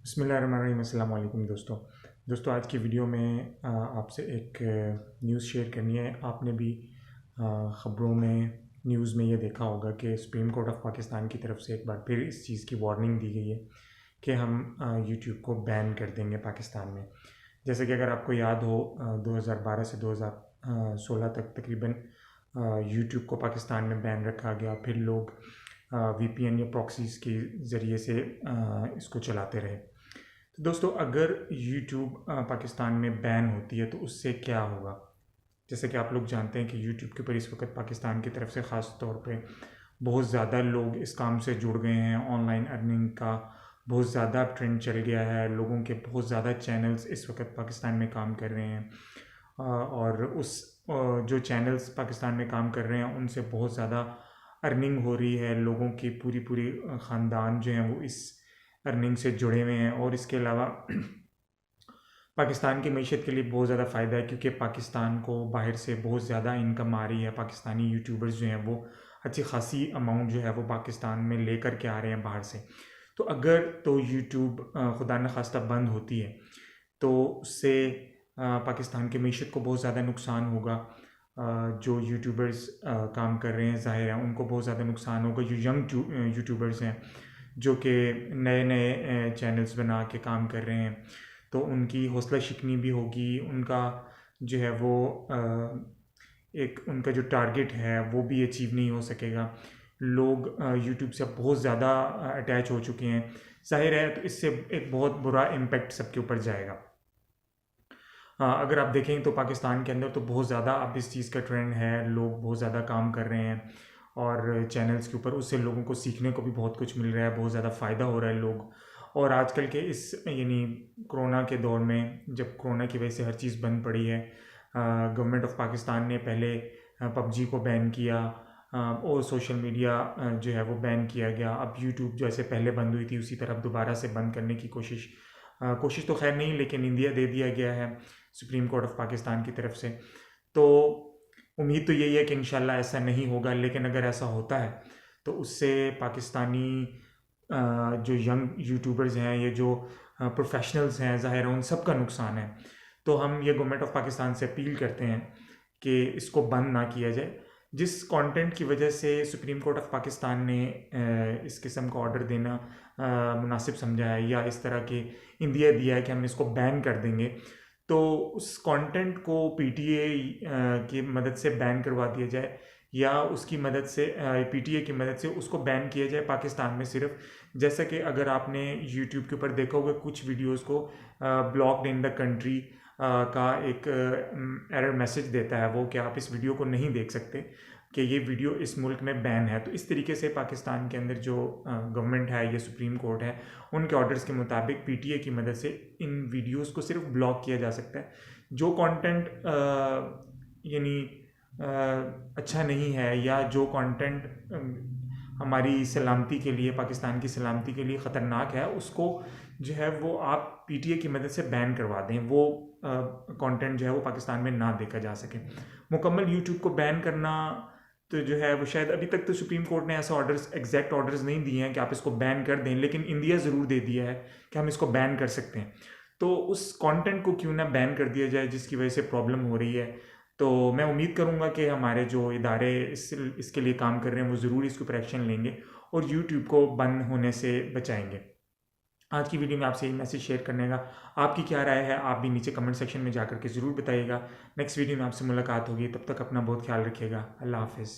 बिस्मिल्लाहिर्रहमानिर्रहीम। अस्सलाम वालेकुम दोस्तों आज की वीडियो में आपसे एक न्यूज़ शेयर करनी है। आपने भी ख़बरों में न्यूज़ में ये देखा होगा कि सुप्रीम कोर्ट ऑफ पाकिस्तान की तरफ से एक बार फिर इस चीज़ की वार्निंग दी गई है कि हम यूट्यूब को बैन कर देंगे पाकिस्तान में। जैसे कि अगर आपको याद हो 2012 से 2016 तक तकरीबन यूट्यूब को पाकिस्तान में बैन रखा गया। फिर लोग VPN या प्रॉक्सीज़ के ज़रिए से इसको चलाते रहे। तो दोस्तों अगर यूट्यूब पाकिस्तान में बैन होती है तो उससे क्या होगा। जैसे कि आप लोग जानते हैं कि यूट्यूब के ऊपर इस वक्त पाकिस्तान की तरफ से ख़ास तौर पे बहुत ज़्यादा लोग इस काम से जुड़ गए हैं। ऑनलाइन अर्निंग का बहुत ज़्यादा ट्रेंड चल गया है। लोगों के बहुत ज़्यादा चैनल्स इस वक्त पाकिस्तान में काम कर रहे हैं और उस जो चैनल्स पाकिस्तान में काम कर रहे हैं उनसे बहुत ज़्यादा अर्निंग हो रही है। लोगों की पूरी ख़ानदान जो हैं वो इस अर्निंग से जुड़े हुए हैं। और इसके अलावा पाकिस्तान की मीशत के लिए बहुत ज़्यादा फ़ायदा है क्योंकि पाकिस्तान को बाहर से बहुत ज़्यादा इनकम आ रही है। पाकिस्तानी यूट्यूबर्स जो हैं वो अच्छी खासी अमाउंट जो है वो पाकिस्तान में लेकर के आ रहे हैं बाहर से। तो अगर तो यूट्यूब खुदा न खास्ता बंद होती है तो उससे पाकिस्तान की मीशत को बहुत ज़्यादा नुकसान होगा। जो यूट्यूबर्स काम कर रहे हैं ज़ाहिर है उनको बहुत ज़्यादा नुकसान होगा। जो यंग यूट्यूबर्स हैं जो कि नए चैनल्स बना के काम कर रहे हैं तो उनकी हौसला शिकनी भी होगी। उनका जो है वो एक उनका जो टारगेट है वो भी अचीव नहीं हो सकेगा। लोग यूट्यूब से बहुत ज़्यादा अटैच हो चुके हैं। ज़ाहिर है तो इससे एक बहुत बुरा इम्पेक्ट सबके ऊपर जाएगा। अगर आप देखें तो पाकिस्तान के अंदर तो बहुत ज़्यादा अब इस चीज़ का ट्रेंड है। लोग बहुत ज़्यादा काम कर रहे हैं और चैनल्स के ऊपर उससे लोगों को सीखने को भी बहुत कुछ मिल रहा है। बहुत ज़्यादा फ़ायदा हो रहा है लोग। और आजकल के इस यानी कोरोना के दौर में जब कोरोना की वजह से हर चीज़ बंद पड़ी है, गवर्नमेंट ऑफ पाकिस्तान ने पहले PUBG को बैन किया और सोशल मीडिया जो है वो बैन किया गया। अब यूट्यूब जैसे पहले बंद हुई थी उसी तरह दोबारा से बंद करने की कोशिश तो खैर नहीं, लेकिन इंडिया दे दिया गया है सुप्रीम कोर्ट ऑफ पाकिस्तान की तरफ से। तो उम्मीद तो यही है कि इंशाल्लाह ऐसा नहीं होगा। लेकिन अगर ऐसा होता है तो उससे पाकिस्तानी जो यंग यूट्यूबर्स हैं, ये जो प्रोफेशनल्स हैं, ज़ाहिर है उन सब का नुकसान है। तो हम ये गवर्नमेंट ऑफ पाकिस्तान से अपील करते हैं कि इसको बंद ना किया जाए। जिस कंटेंट की वजह से सुप्रीम कोर्ट ऑफ पाकिस्तान ने इस किस्म का ऑर्डर देना मुनासिब समझा है या इस तरह के इंडिया दिया है कि हम इसको बैन कर देंगे, तो उस कंटेंट को PTA की मदद से बैन करवा दिया जाए या उसकी मदद से PTA की मदद से उसको बैन किया जाए पाकिस्तान में सिर्फ। जैसा कि अगर आपने यूट्यूब के ऊपर देखा होगा कुछ वीडियोस को ब्लॉक्ड इन द कंट्री का एक एरर मैसेज देता है वो कि आप इस वीडियो को नहीं देख सकते, कि ये वीडियो इस मुल्क में बैन है। तो इस तरीके से पाकिस्तान के अंदर जो गवर्नमेंट है या सुप्रीम कोर्ट है उनके ऑर्डर्स के मुताबिक PTA की मदद से इन वीडियोस को सिर्फ ब्लॉक किया जा सकता है। जो कंटेंट यानी अच्छा नहीं है या जो कंटेंट हमारी सलामती के लिए, पाकिस्तान की सलामती के लिए ख़तरनाक है, उसको जो है वो आप PTA की मदद से बैन करवा दें। वो कंटेंट जो है वो पाकिस्तान में ना देखा जा सके। मुकम्मल यूट्यूब को बैन करना तो जो है वो शायद अभी तक तो सुप्रीम कोर्ट ने ऐसा एग्जैक्ट ऑर्डर्स नहीं दिए हैं कि आप इसको बैन कर दें, लेकिन इंडिया ज़रूर दे दिया है कि हम इसको बैन कर सकते हैं। तो उस कंटेंट को क्यों ना बैन कर दिया जाए जिसकी वजह से प्रॉब्लम हो रही है। तो मैं उम्मीद करूँगा कि हमारे जो इदारे इसके लिए काम कर रहे हैं वो ज़रूर इसके ऊपर एक्शन लेंगे और यूट्यूब को बंद होने से बचाएंगे। आज की वीडियो में आपसे ये मैसेज शेयर करने का, आपकी क्या राय है आप भी नीचे कमेंट सेक्शन में जाकर के ज़रूर बताइएगा। नेक्स्ट वीडियो में आपसे मुलाकात होगी, तब तक अपना बहुत ख्याल रखिएगा। अल्लाह हाफिज़।